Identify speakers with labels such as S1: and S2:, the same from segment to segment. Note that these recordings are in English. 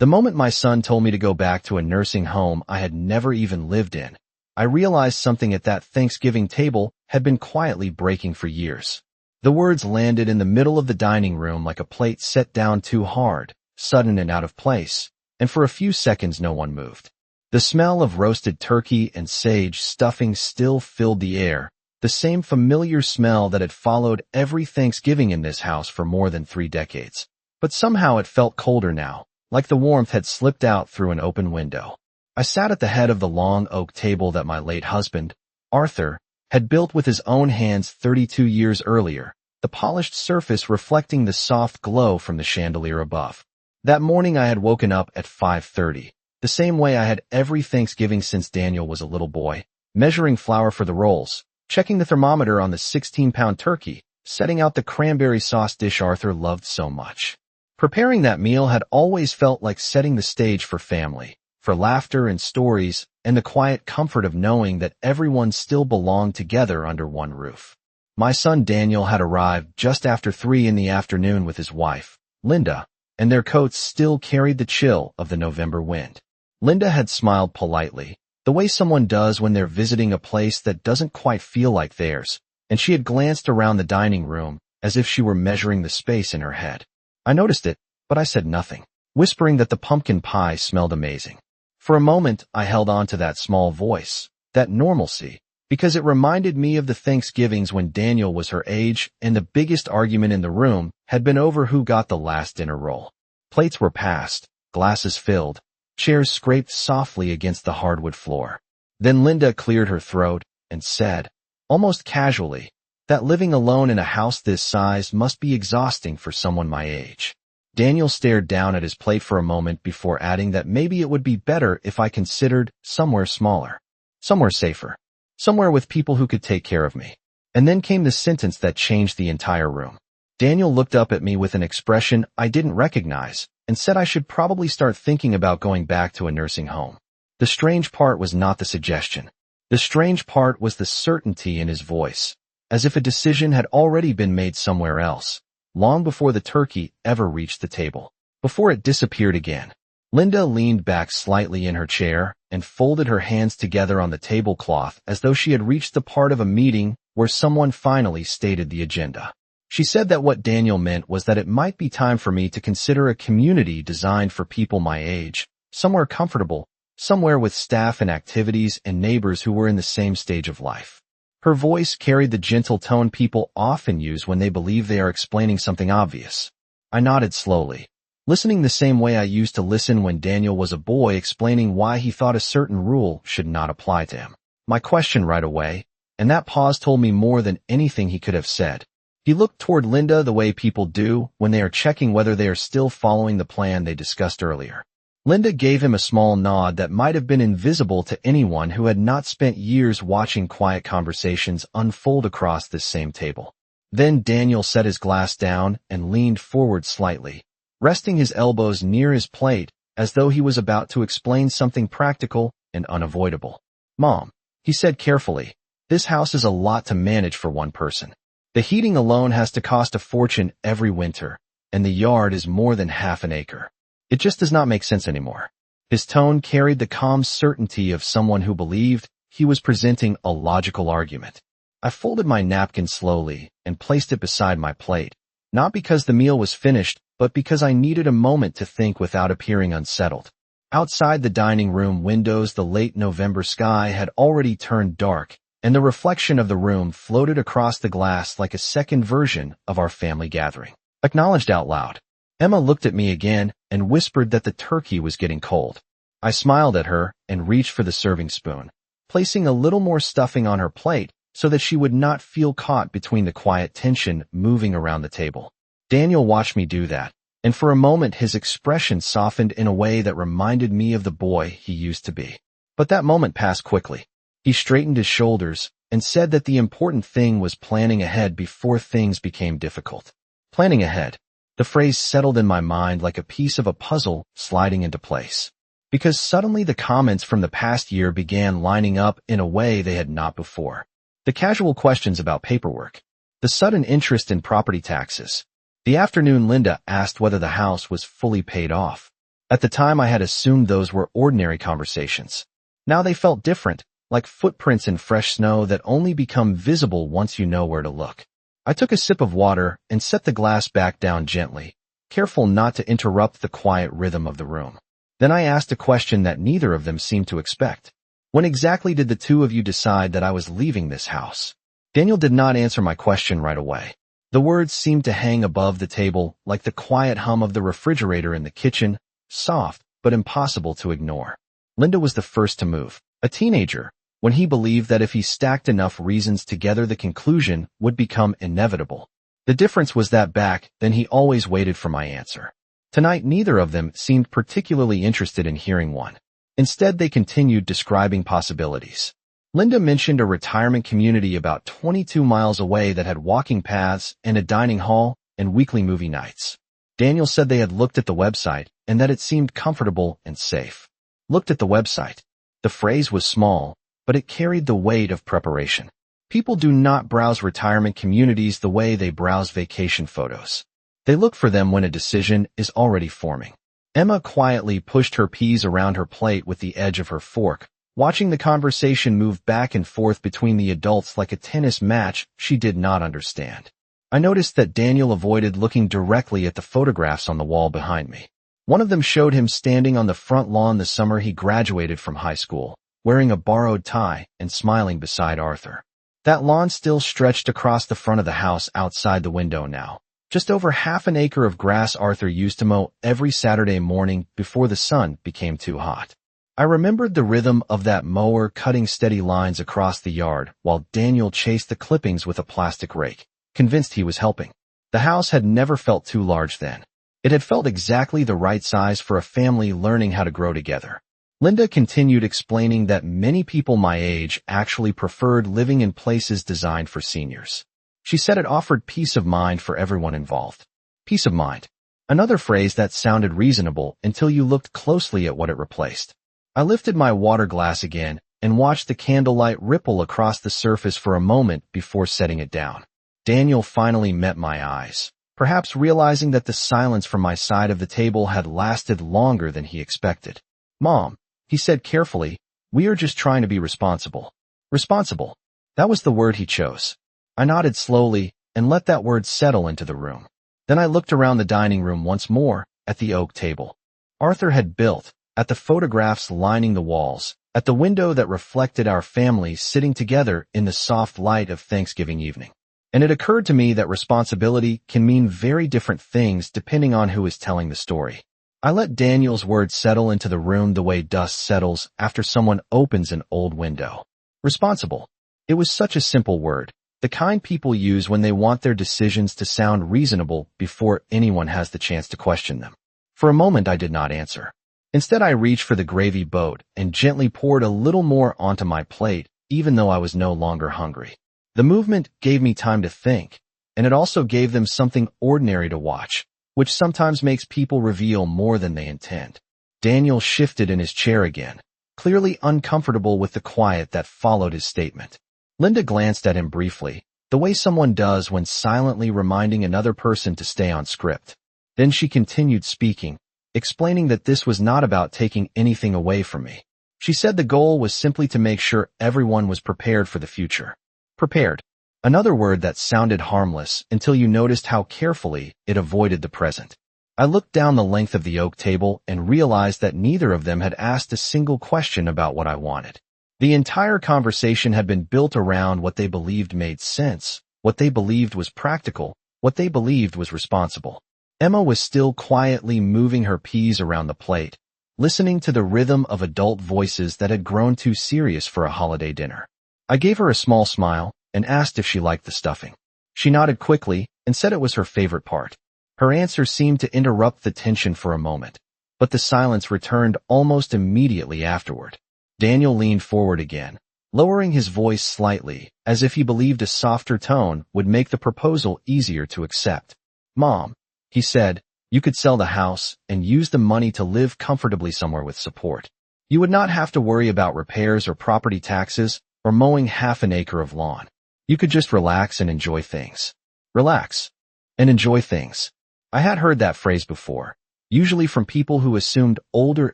S1: The moment my son told me to go back to a nursing home I had never even lived in, I realized something at that Thanksgiving table had been quietly breaking for years. The words landed in the middle of the dining room like a plate set down too hard, sudden and out of place, and for a few seconds no one moved. The smell of roasted turkey and sage stuffing still filled the air, the same familiar smell that had followed every Thanksgiving in this house for more than 3 decades. But somehow it felt colder now, like the warmth had slipped out through an open window. I sat at the head of the long oak table that my late husband, Arthur, had built with his own hands 32 years earlier, the polished surface reflecting the soft glow from the chandelier above. That morning I had woken up at 5:30, the same way I had every Thanksgiving since Daniel was a little boy, measuring flour for the rolls, checking the thermometer on the 16-pound turkey, setting out the cranberry sauce dish Arthur loved so much. Preparing that meal had always felt like setting the stage for family, for laughter and stories, and the quiet comfort of knowing that everyone still belonged together under one roof. My son Daniel had arrived just after 3 in the afternoon with his wife, Linda, and their coats still carried the chill of the November wind. Linda had smiled politely, the way someone does when they're visiting a place that doesn't quite feel like theirs, and she had glanced around the dining room as if she were measuring the space in her head. I noticed it, but I said nothing, whispering that the pumpkin pie smelled amazing. For a moment, I held on to that small voice, that normalcy, because it reminded me of the Thanksgivings when Daniel was her age and the biggest argument in the room had been over who got the last dinner roll. Plates were passed, glasses filled, chairs scraped softly against the hardwood floor. Then Linda cleared her throat and said, almost casually, that living alone in a house this size must be exhausting for someone my age. Daniel stared down at his plate for a moment before adding that maybe it would be better if I considered somewhere smaller, somewhere safer, somewhere with people who could take care of me. And then came the sentence that changed the entire room. Daniel looked up at me with an expression I didn't recognize and said I should probably start thinking about going back to a nursing home. The strange part was not the suggestion. The strange part was the certainty in his voice, as if a decision had already been made somewhere else, long before the turkey ever reached the table, before it disappeared again. Linda leaned back slightly in her chair and folded her hands together on the tablecloth as though she had reached the part of a meeting where someone finally stated the agenda. She said that what Daniel meant was that it might be time for me to consider a community designed for people my age, somewhere comfortable, somewhere with staff and activities and neighbors who were in the same stage of life. Her voice carried the gentle tone people often use when they believe they are explaining something obvious. I nodded slowly, listening the same way I used to listen when Daniel was a boy explaining why he thought a certain rule should not apply to him. My question right away, and that pause told me more than anything he could have said. He looked toward Linda the way people do when they are checking whether they are still following the plan they discussed earlier. Linda gave him a small nod that might have been invisible to anyone who had not spent years watching quiet conversations unfold across this same table. Then Daniel set his glass down and leaned forward slightly, resting his elbows near his plate as though he was about to explain something practical and unavoidable. Mom, he said carefully, this house is a lot to manage for one person. The heating alone has to cost a fortune every winter, and the yard is more than half an acre. It just does not make sense anymore. His tone carried the calm certainty of someone who believed he was presenting a logical argument. I folded my napkin slowly and placed it beside my plate, not because the meal was finished, but because I needed a moment to think without appearing unsettled. Outside the dining room windows, the late November sky had already turned dark, and the reflection of the room floated across the glass like a second version of our family gathering. Acknowledged out loud. Emma looked at me again and whispered that the turkey was getting cold. I smiled at her and reached for the serving spoon, placing a little more stuffing on her plate so that she would not feel caught between the quiet tension moving around the table. Daniel watched me do that, and for a moment his expression softened in a way that reminded me of the boy he used to be. But that moment passed quickly. He straightened his shoulders and said that the important thing was planning ahead before things became difficult. Planning ahead. The phrase settled in my mind like a piece of a puzzle sliding into place, because suddenly the comments from the past year began lining up in a way they had not before. The casual questions about paperwork, the sudden interest in property taxes, the afternoon Linda asked whether the house was fully paid off. At the time, I had assumed those were ordinary conversations. Now they felt different, like footprints in fresh snow that only become visible once you know where to look. I took a sip of water and set the glass back down gently, careful not to interrupt the quiet rhythm of the room. Then I asked a question that neither of them seemed to expect. When exactly did the two of you decide that I was leaving this house? Daniel did not answer my question right away. The words seemed to hang above the table like the quiet hum of the refrigerator in the kitchen, soft but impossible to ignore. Linda was the first to move, a teenager, when he believed that if he stacked enough reasons together the conclusion would become inevitable. The difference was that back then he always waited for my answer. Tonight neither of them seemed particularly interested in hearing one. Instead they continued describing possibilities. Linda mentioned a retirement community about 22 miles away that had walking paths and a dining hall and weekly movie nights. Daniel said they had looked at the website and that it seemed comfortable and safe. Looked at the website. The phrase was small, but it carried the weight of preparation. People do not browse retirement communities the way they browse vacation photos. They look for them when a decision is already forming. Emma quietly pushed her peas around her plate with the edge of her fork, watching the conversation move back and forth between the adults like a tennis match she did not understand. I noticed that Daniel avoided looking directly at the photographs on the wall behind me. One of them showed him standing on the front lawn the summer he graduated from high school, wearing a borrowed tie and smiling beside Arthur. That lawn still stretched across the front of the house outside the window now. Just over half an acre of grass Arthur used to mow every Saturday morning before the sun became too hot. I remembered the rhythm of that mower cutting steady lines across the yard while Daniel chased the clippings with a plastic rake, convinced he was helping. The house had never felt too large then. It had felt exactly the right size for a family learning how to grow together. Linda continued explaining that many people my age actually preferred living in places designed for seniors. She said it offered peace of mind for everyone involved. Peace of mind. Another phrase that sounded reasonable until you looked closely at what it replaced. I lifted my water glass again and watched the candlelight ripple across the surface for a moment before setting it down. Daniel finally met my eyes, perhaps realizing that the silence from my side of the table had lasted longer than he expected. "Mom," he said carefully, "we are just trying to be responsible." Responsible. That was the word he chose. I nodded slowly and let that word settle into the room. Then I looked around the dining room once more at the oak table Arthur had built, at the photographs lining the walls, at the window that reflected our family sitting together in the soft light of Thanksgiving evening. And it occurred to me that responsibility can mean very different things depending on who is telling the story. I let Daniel's words settle into the room the way dust settles after someone opens an old window. Responsible. It was such a simple word, the kind people use when they want their decisions to sound reasonable before anyone has the chance to question them. For a moment I did not answer. Instead I reached for the gravy boat and gently poured a little more onto my plate, even though I was no longer hungry. The movement gave me time to think, and it also gave them something ordinary to watch, which sometimes makes people reveal more than they intend. Daniel shifted in his chair again, clearly uncomfortable with the quiet that followed his statement. Linda glanced at him briefly, the way someone does when silently reminding another person to stay on script. Then she continued speaking, explaining that this was not about taking anything away from me. She said the goal was simply to make sure everyone was prepared for the future. Prepared. Another word that sounded harmless until you noticed how carefully it avoided the present. I looked down the length of the oak table and realized that neither of them had asked a single question about what I wanted. The entire conversation had been built around what they believed made sense, what they believed was practical, what they believed was responsible. Emma was still quietly moving her peas around the plate, listening to the rhythm of adult voices that had grown too serious for a holiday dinner. I gave her a small smile and asked if she liked the stuffing. She nodded quickly and said it was her favorite part. Her answer seemed to interrupt the tension for a moment, but the silence returned almost immediately afterward. Daniel leaned forward again, lowering his voice slightly, as if he believed a softer tone would make the proposal easier to accept. "Mom," he said, "you could sell the house and use the money to live comfortably somewhere with support. You would not have to worry about repairs or property taxes or mowing half an acre of lawn. You could just relax and enjoy things." Relax and enjoy things. I had heard that phrase before. usually from people who assumed older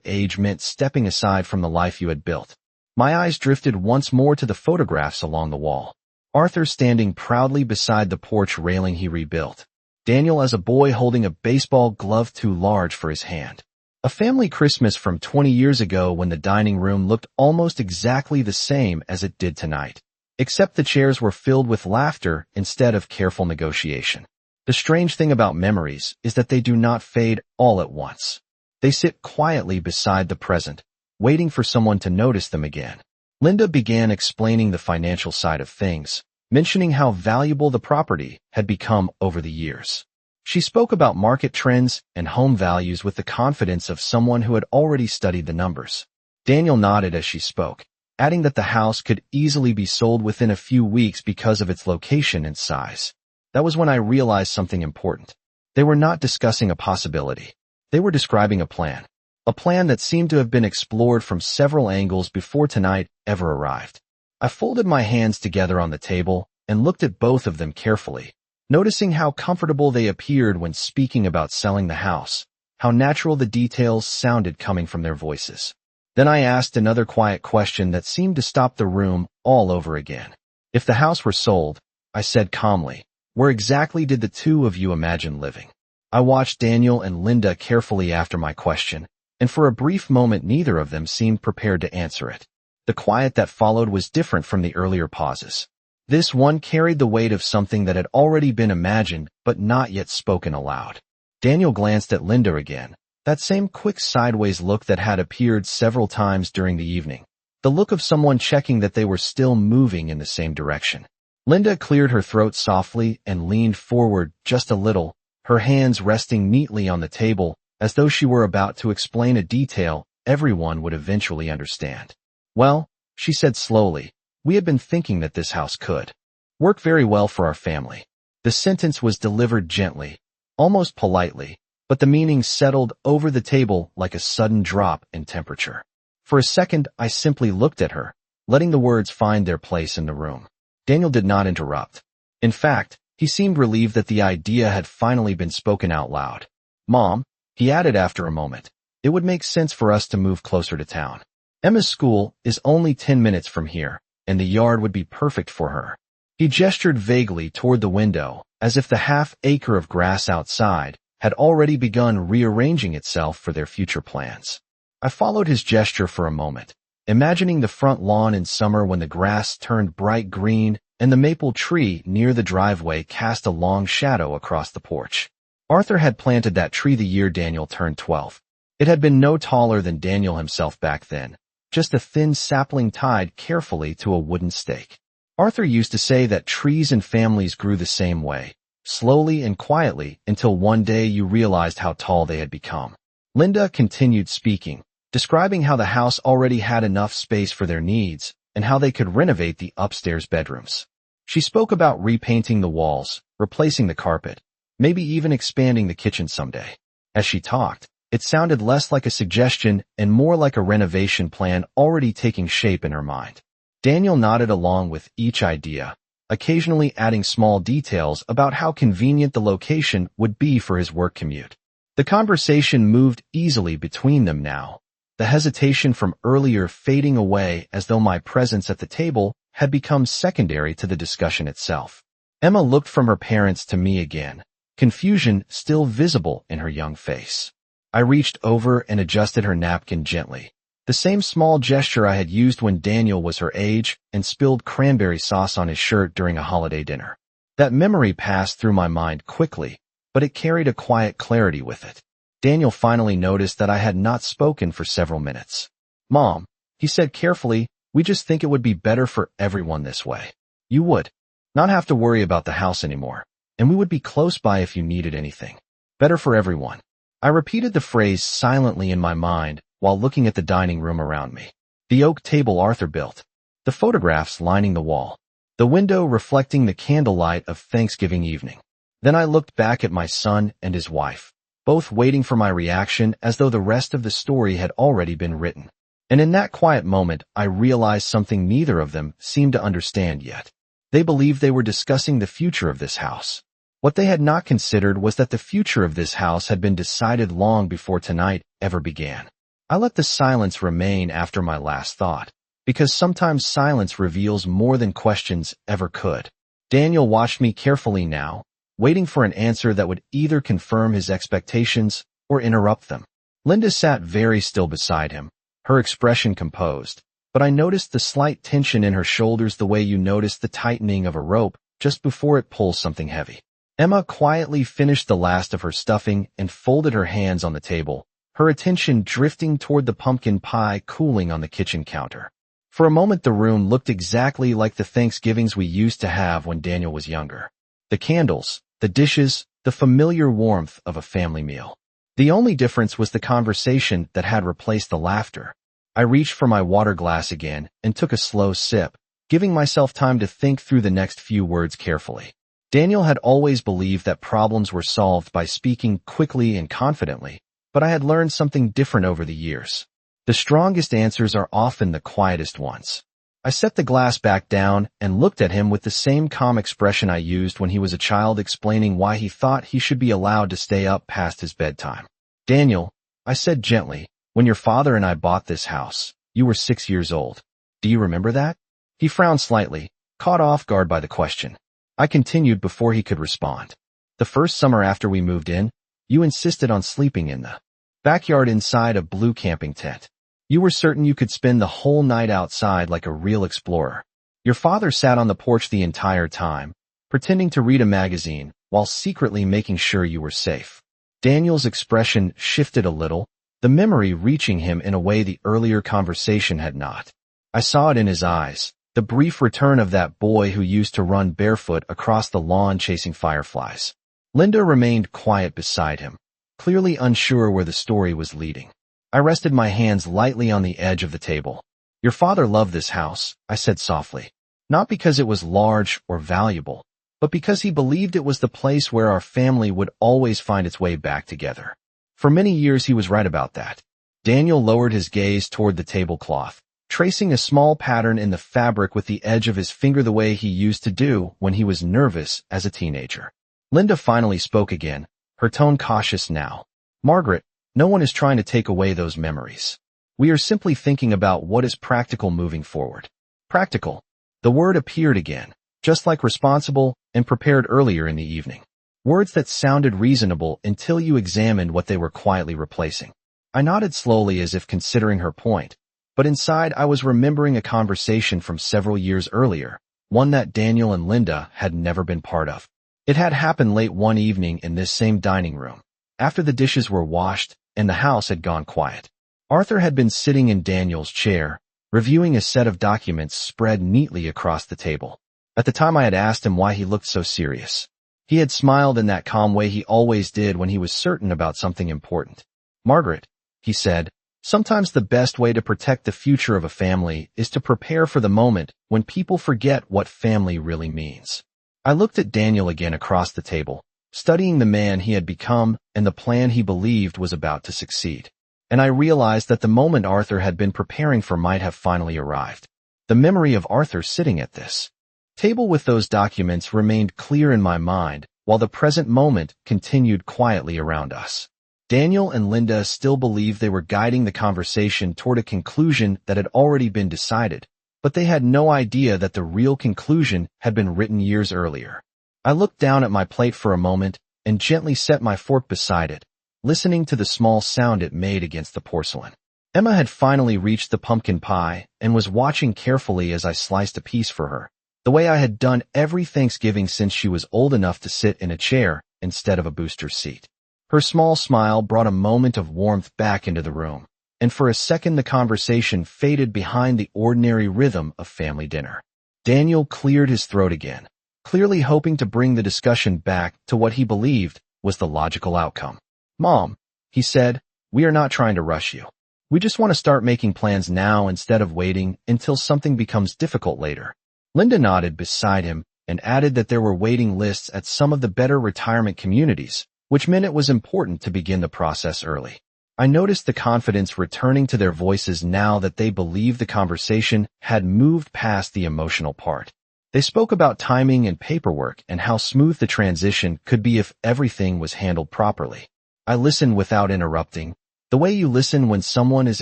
S1: age meant stepping aside from the life you had built. My eyes drifted once more to the photographs along the wall. Arthur standing proudly beside the porch railing he rebuilt. Daniel as a boy holding a baseball glove too large for his hand. A family Christmas from 20 years ago when the dining room looked almost exactly the same as it did tonight, except the chairs were filled with laughter instead of careful negotiation. The strange thing about memories is that they do not fade all at once. They sit quietly beside the present, waiting for someone to notice them again. Linda began explaining the financial side of things, mentioning how valuable the property had become over the years. She spoke about market trends and home values with the confidence of someone who had already studied the numbers. Daniel nodded as she spoke, adding that the house could easily be sold within a few weeks because of its location and size. That was when I realized something important. They were not discussing a possibility. They were describing a plan. A plan that seemed to have been explored from several angles before tonight ever arrived. I folded my hands together on the table and looked at both of them carefully, noticing how comfortable they appeared when speaking about selling the house, how natural the details sounded coming from their voices. Then I asked another quiet question that seemed to stop the room all over again. If the house were sold, I said calmly, where exactly did the two of you imagine living? I watched Daniel and Linda carefully after my question, and for a brief moment neither of them seemed prepared to answer it. The quiet that followed was different from the earlier pauses. This one carried the weight of something that had already been imagined but not yet spoken aloud. Daniel glanced at Linda again, that same quick sideways look that had appeared several times during the evening, the look of someone checking that they were still moving in the same direction. Linda cleared her throat softly and leaned forward just a little, her hands resting neatly on the table, as though she were about to explain a detail everyone would eventually understand. Well, she said slowly, we had been thinking that this house could work very well for our family. The sentence was delivered gently, almost politely, but the meaning settled over the table like a sudden drop in temperature. For a second, I simply looked at her, letting the words find their place in the room. Daniel did not interrupt. In fact, he seemed relieved that the idea had finally been spoken out loud. Mom, he added after a moment, it would make sense for us to move closer to town. Emma's school is only 10 minutes from here, and the yard would be perfect for her. He gestured vaguely toward the window, as if the half-acre of grass outside had already begun rearranging itself for their future plans. I followed his gesture for a moment, imagining the front lawn in summer when the grass turned bright green and the maple tree near the driveway cast a long shadow across the porch. Arthur had planted that tree the year Daniel turned 12. It had been no taller than Daniel himself back then, just a thin sapling tied carefully to a wooden stake. Arthur used to say that trees and families grew the same way, slowly and quietly until one day you realized how tall they had become. Linda continued speaking, describing how the house already had enough space for their needs and how they could renovate the upstairs bedrooms. She spoke about repainting the walls, replacing the carpet, maybe even expanding the kitchen someday. As she talked, it sounded less like a suggestion and more like a renovation plan already taking shape in her mind. Daniel nodded along with each idea, occasionally adding small details about how convenient the location would be for his work commute. The conversation moved easily between them now, the hesitation from earlier fading away as though my presence at the table had become secondary to the discussion itself. Emma looked from her parents to me again, confusion still visible in her young face. I reached over and adjusted her napkin gently, the same small gesture I had used when Daniel was her age and spilled cranberry sauce on his shirt during a holiday dinner. That memory passed through my mind quickly, but it carried a quiet clarity with it. Daniel finally noticed that I had not spoken for several minutes. Mom, he said carefully, we just think it would be better for everyone this way. You would not have to worry about the house anymore, and we would be close by if you needed anything. Better for everyone. I repeated the phrase silently in my mind while looking at the dining room around me. The oak table Arthur built, the photographs lining the wall, the window reflecting the candlelight of Thanksgiving evening. Then I looked back at my son and his wife, both waiting for my reaction as though the rest of the story had already been written. And in that quiet moment, I realized something neither of them seemed to understand yet. They believed they were discussing the future of this house. What they had not considered was that the future of this house had been decided long before tonight ever began. I let the silence remain after my last thought, because sometimes silence reveals more than questions ever could. Daniel watched me carefully now, waiting for an answer that would either confirm his expectations or interrupt them. Linda sat very still beside him, her expression composed, but I noticed the slight tension in her shoulders the way you notice the tightening of a rope just before it pulls something heavy. Emma quietly finished the last of her stuffing and folded her hands on the table, her attention drifting toward the pumpkin pie cooling on the kitchen counter. For a moment the room looked exactly like the Thanksgivings we used to have when Daniel was younger. The candles, the dishes, the familiar warmth of a family meal. The only difference was the conversation that had replaced the laughter. I reached for my water glass again and took a slow sip, giving myself time to think through the next few words carefully. Daniel had always believed that problems were solved by speaking quickly and confidently, but I had learned something different over the years. The strongest answers are often the quietest ones. I set the glass back down and looked at him with the same calm expression I used when he was a child explaining why he thought he should be allowed to stay up past his bedtime. Daniel, I said gently, when your father and I bought this house, you were 6 years old. Do you remember that? He frowned slightly, caught off guard by the question. I continued before he could respond. The first summer after we moved in, you insisted on sleeping in the backyard inside a blue camping tent. You were certain you could spend the whole night outside like a real explorer. Your father sat on the porch the entire time, pretending to read a magazine while secretly making sure you were safe. Daniel's expression shifted a little, the memory reaching him in a way the earlier conversation had not. I saw it in his eyes, the brief return of that boy who used to run barefoot across the lawn chasing fireflies. Linda remained quiet beside him, clearly unsure where the story was leading. I rested my hands lightly on the edge of the table. Your father loved this house, I said softly. Not because it was large or valuable, but because he believed it was the place where our family would always find its way back together. For many years he was right about that. Daniel lowered his gaze toward the tablecloth, tracing a small pattern in the fabric with the edge of his finger the way he used to do when he was nervous as a teenager. Linda finally spoke again, her tone cautious now. Margaret, no one is trying to take away those memories. We are simply thinking about what is practical moving forward. Practical. The word appeared again, just like responsible and prepared earlier in the evening. Words that sounded reasonable until you examined what they were quietly replacing. I nodded slowly as if considering her point, but inside I was remembering a conversation from several years earlier, one that Daniel and Linda had never been part of. It had happened late one evening in this same dining room, after the dishes were washed and the house had gone quiet. Arthur had been sitting in Daniel's chair, reviewing a set of documents spread neatly across the table. At the time I had asked him why he looked so serious. He had smiled in that calm way he always did when he was certain about something important. Margaret, he said, sometimes the best way to protect the future of a family is to prepare for the moment when people forget what family really means. I looked at Daniel again across the table, studying the man he had become and the plan he believed was about to succeed. And I realized that the moment Arthur had been preparing for might have finally arrived. The memory of Arthur sitting at this table with those documents remained clear in my mind, while the present moment continued quietly around us. Daniel and Linda still believed they were guiding the conversation toward a conclusion that had already been decided, but they had no idea that the real conclusion had been written years earlier. I looked down at my plate for a moment and gently set my fork beside it, listening to the small sound it made against the porcelain. Emma had finally reached the pumpkin pie and was watching carefully as I sliced a piece for her, the way I had done every Thanksgiving since she was old enough to sit in a chair instead of a booster seat. Her small smile brought a moment of warmth back into the room, and for a second the conversation faded behind the ordinary rhythm of family dinner. Daniel cleared his throat again, clearly hoping to bring the discussion back to what he believed was the logical outcome. Mom, he said, we are not trying to rush you. We just want to start making plans now instead of waiting until something becomes difficult later. Linda nodded beside him and added that there were waiting lists at some of the better retirement communities, which meant it was important to begin the process early. I noticed the confidence returning to their voices now that they believed the conversation had moved past the emotional part. They spoke about timing and paperwork and how smooth the transition could be if everything was handled properly. I listened without interrupting, the way you listen when someone is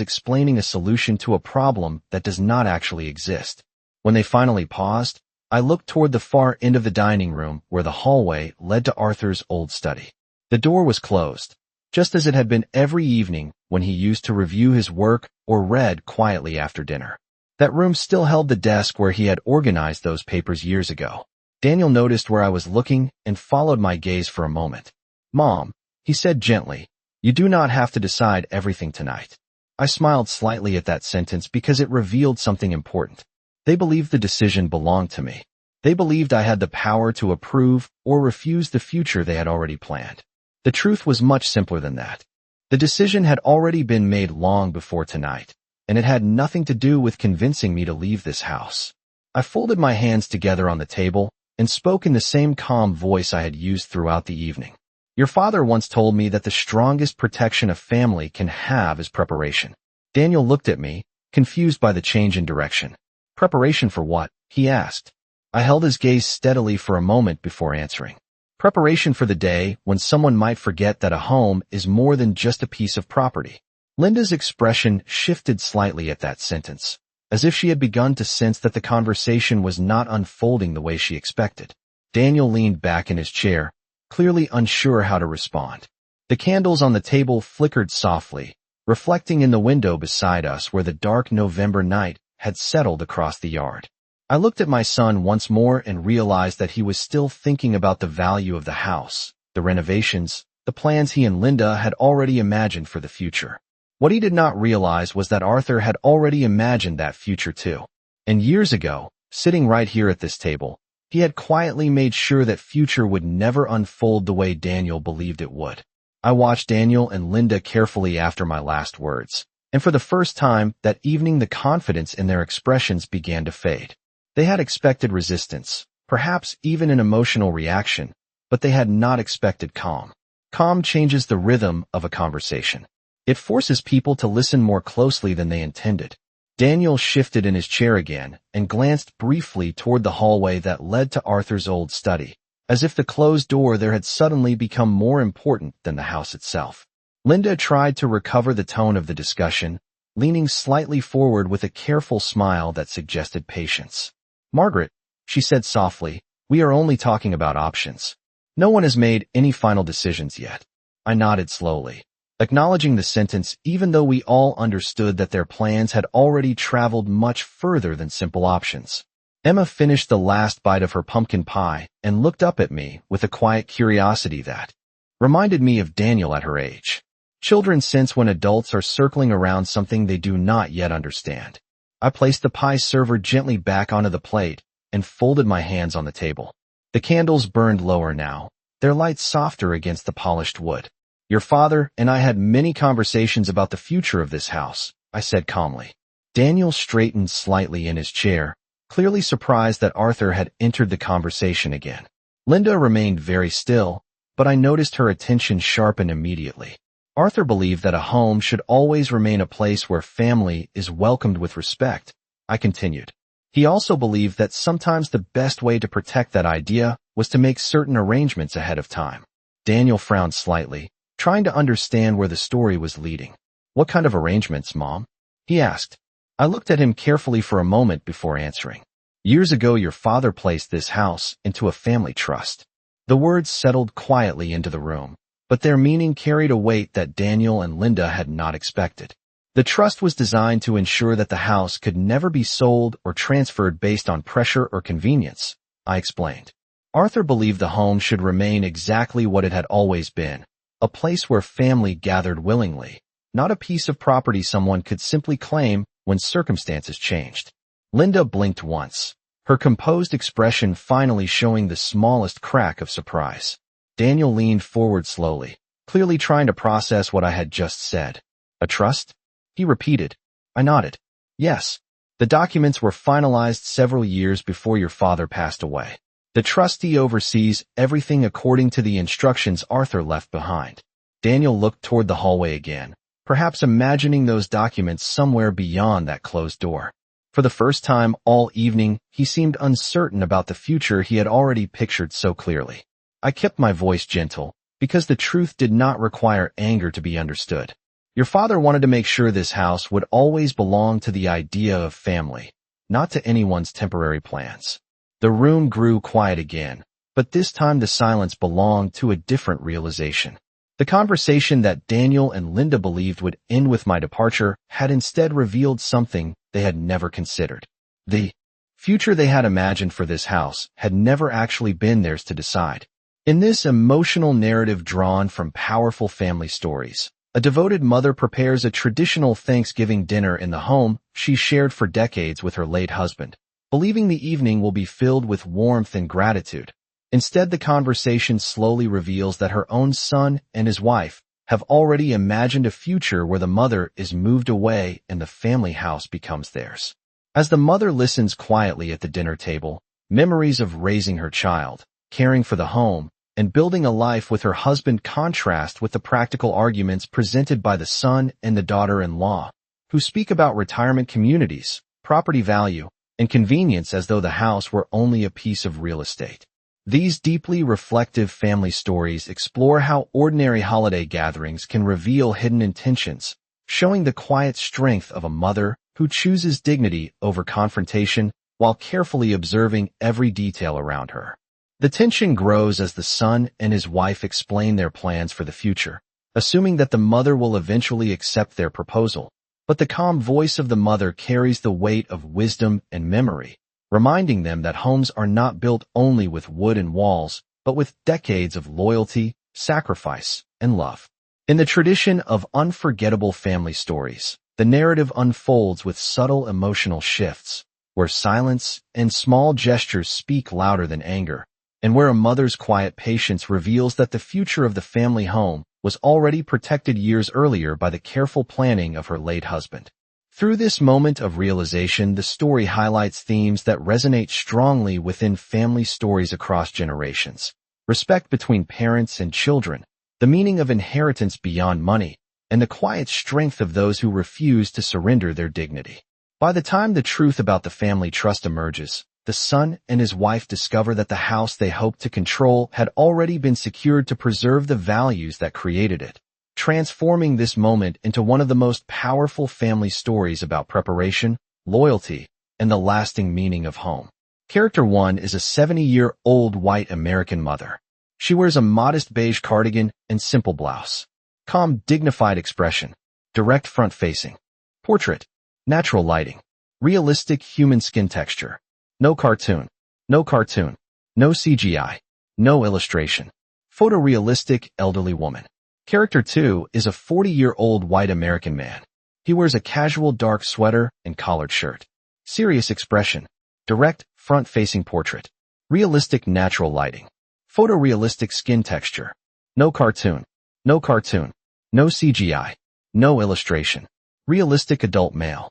S1: explaining a solution to a problem that does not actually exist. When they finally paused, I looked toward the far end of the dining room where the hallway led to Arthur's old study. The door was closed, just as it had been every evening when he used to review his work or read quietly after dinner. That room still held the desk where he had organized those papers years ago. Daniel noticed where I was looking and followed my gaze for a moment. "Mom," he said gently, "you do not have to decide everything tonight." I smiled slightly at that sentence because it revealed something important. They believed the decision belonged to me. They believed I had the power to approve or refuse the future they had already planned. The truth was much simpler than that. The decision had already been made long before tonight, and it had nothing to do with convincing me to leave this house. I folded my hands together on the table and spoke in the same calm voice I had used throughout the evening. "Your father once told me that the strongest protection a family can have is preparation." Daniel looked at me, confused by the change in direction. "Preparation for what?" he asked. I held his gaze steadily for a moment before answering. "Preparation for the day when someone might forget that a home is more than just a piece of property." Linda's expression shifted slightly at that sentence, as if she had begun to sense that the conversation was not unfolding the way she expected. Daniel leaned back in his chair, clearly unsure how to respond. The candles on the table flickered softly, reflecting in the window beside us where the dark November night had settled across the yard. I looked at my son once more and realized that he was still thinking about the value of the house, the renovations, the plans he and Linda had already imagined for the future. What he did not realize was that Arthur had already imagined that future too. And years ago, sitting right here at this table, he had quietly made sure that future would never unfold the way Daniel believed it would. I watched Daniel and Linda carefully after my last words, and for the first time that evening the confidence in their expressions began to fade. They had expected resistance, perhaps even an emotional reaction, but they had not expected calm. Calm changes the rhythm of a conversation. It forces people to listen more closely than they intended. Daniel shifted in his chair again and glanced briefly toward the hallway that led to Arthur's old study, as if the closed door there had suddenly become more important than the house itself. Linda tried to recover the tone of the discussion, leaning slightly forward with a careful smile that suggested patience. "Margaret," she said softly, "we are only talking about options. No one has made any final decisions yet." I nodded slowly, acknowledging the sentence even though we all understood that their plans had already traveled much further than simple options. Emma finished the last bite of her pumpkin pie and looked up at me with a quiet curiosity that reminded me of Daniel at her age. Children sense when adults are circling around something they do not yet understand. I placed the pie server gently back onto the plate and folded my hands on the table. The candles burned lower now, their light softer against the polished wood. "Your father and I had many conversations about the future of this house," I said calmly. Daniel straightened slightly in his chair, clearly surprised that Arthur had entered the conversation again. Linda remained very still, but I noticed her attention sharpen immediately. Arthur believed that a home should always remain a place where family is welcomed with respect, I continued. He also believed that sometimes the best way to protect that idea was to make certain arrangements ahead of time. Daniel frowned slightly, trying to understand where the story was leading. "What kind of arrangements, Mom?" he asked. I looked at him carefully for a moment before answering. "Years ago, your father placed this house into a family trust." The words settled quietly into the room, but their meaning carried a weight that Daniel and Linda had not expected. The trust was designed to ensure that the house could never be sold or transferred based on pressure or convenience, I explained. Arthur believed the home should remain exactly what it had always been, a place where family gathered willingly, not a piece of property someone could simply claim when circumstances changed. Linda blinked once, her composed expression finally showing the smallest crack of surprise. Daniel leaned forward slowly, clearly trying to process what I had just said. "A trust?" he repeated. I nodded. "Yes. The documents were finalized several years before your father passed away. The trustee oversees everything according to the instructions Arthur left behind." Daniel looked toward the hallway again, perhaps imagining those documents somewhere beyond that closed door. For the first time all evening, he seemed uncertain about the future he had already pictured so clearly. I kept my voice gentle, because the truth did not require anger to be understood. Your father wanted to make sure this house would always belong to the idea of family, not to anyone's temporary plans. The room grew quiet again, but this time the silence belonged to a different realization. The conversation that Daniel and Linda believed would end with my departure had instead revealed something they had never considered. The future they had imagined for this house had never actually been theirs to decide. In this emotional narrative drawn from powerful family stories, a devoted mother prepares a traditional Thanksgiving dinner in the home she shared for decades with her late husband, believing the evening will be filled with warmth and gratitude. Instead, the conversation slowly reveals that her own son and his wife have already imagined a future where the mother is moved away and the family house becomes theirs. As the mother listens quietly at the dinner table, memories of raising her child, caring for the home, and building a life with her husband contrast with the practical arguments presented by the son and the daughter-in-law, who speak about retirement communities, property value, and convenience as though the house were only a piece of real estate. These deeply reflective family stories explore how ordinary holiday gatherings can reveal hidden intentions, showing the quiet strength of a mother who chooses dignity over confrontation while carefully observing every detail around her. The tension grows as the son and his wife explain their plans for the future, assuming that the mother will eventually accept their proposal. But the calm voice of the mother carries the weight of wisdom and memory, reminding them that homes are not built only with wood and walls, but with decades of loyalty, sacrifice, and love. In the tradition of unforgettable family stories, the narrative unfolds with subtle emotional shifts, where silence and small gestures speak louder than anger, and where a mother's quiet patience reveals that the future of the family home was already protected years earlier by the careful planning of her late husband. Through this moment of realization, the story highlights themes that resonate strongly within family stories across generations: respect between parents and children, the meaning of inheritance beyond money, and the quiet strength of those who refuse to surrender their dignity. By the time the truth about the family trust emerges, the son and his wife discover that the house they hoped to control had already been secured to preserve the values that created it, transforming this moment into one of the most powerful family stories about preparation, loyalty, and the lasting meaning of home. Character 1 is a 70-year-old white American mother. She wears a modest beige cardigan and simple blouse. Calm, dignified expression. Direct front-facing. Portrait. Natural lighting. Realistic human skin texture. No cartoon. No cartoon. No CGI. No illustration. Photorealistic elderly woman. Character 2 is a 40-year-old white American man. He wears a casual dark sweater and collared shirt. Serious expression. Direct, front-facing portrait. Realistic natural lighting. Photorealistic skin texture. No cartoon. No cartoon. No CGI. No illustration. Realistic adult male.